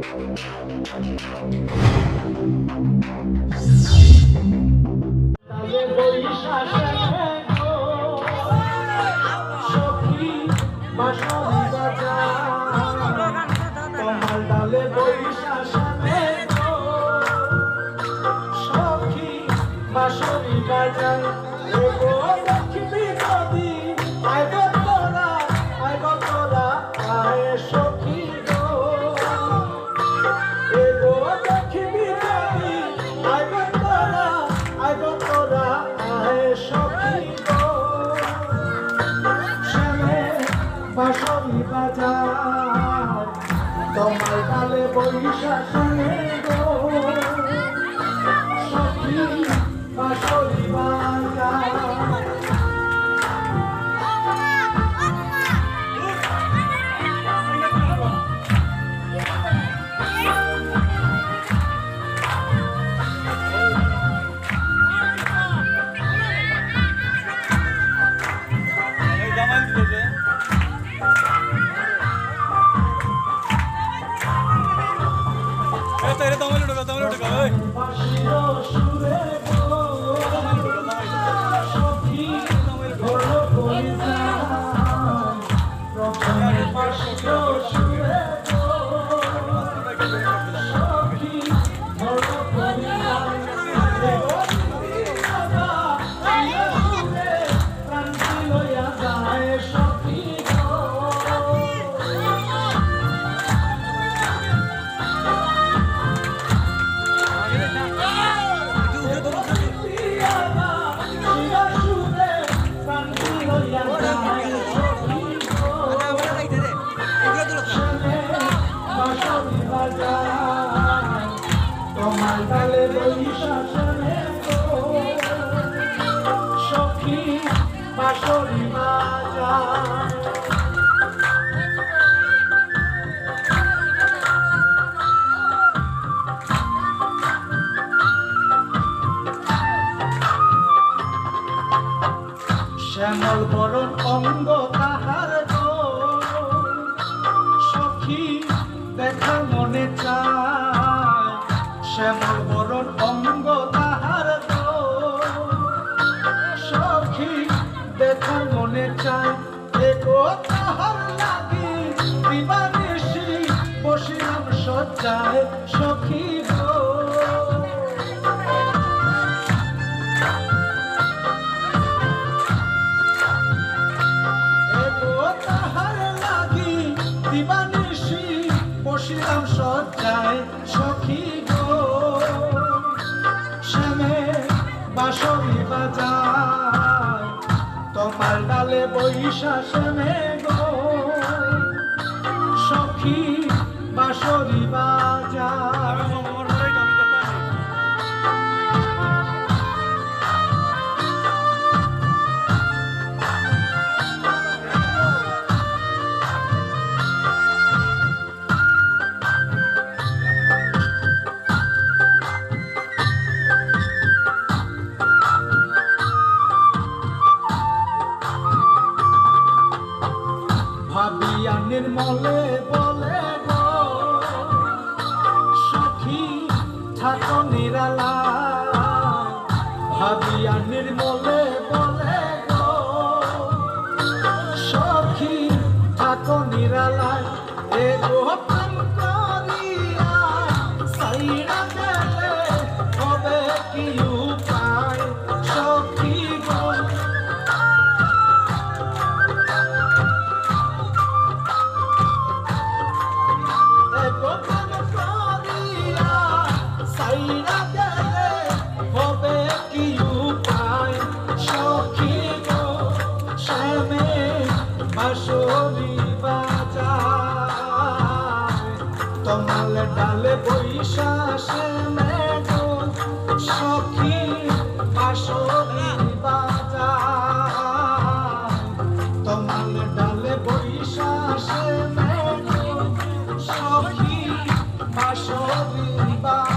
তোমার ডালে বৈশা শুনে গো সখী বাঁশরি বাজায়। তোমার ডালে বৈশা শুনে গো সখী বাঁশরি বাজায়। শ্যামল বরণ অঙ্গ তাহার গো সখী দেখা মনে চায়। শ্যামল বরণ অঙ্গ তাহার গো সখী দেখা মনে চায়। এগো তাহার লাগি দিবানিশি বসিলাম শয্যায় সখী গো। দিবানিশি বসিলাম শয্যায় সখী গো শ্যামে বাঁশরি বাজায়। তোমার ডালে বৈশা শ্যামে গো সখী বাঁশরি বাজায়। ভাবিয়া নির্মলে বলে গো সখী থাকো নিরালায়। ভাবিয়া নির্মলে বলে গো সখী থাকো নিরালায়। এ গো প্রেম করিয়া সাইরা গেলে হবে কি উপায় সখী গো। বাঁশরি বাজায় তোমার ডালে বৈশা শ্যামে গো সখী বাঁশরি বাজায়। তোমার ডালে বৈশা শ্যামে গো সখী বাঁশরি বাজায়।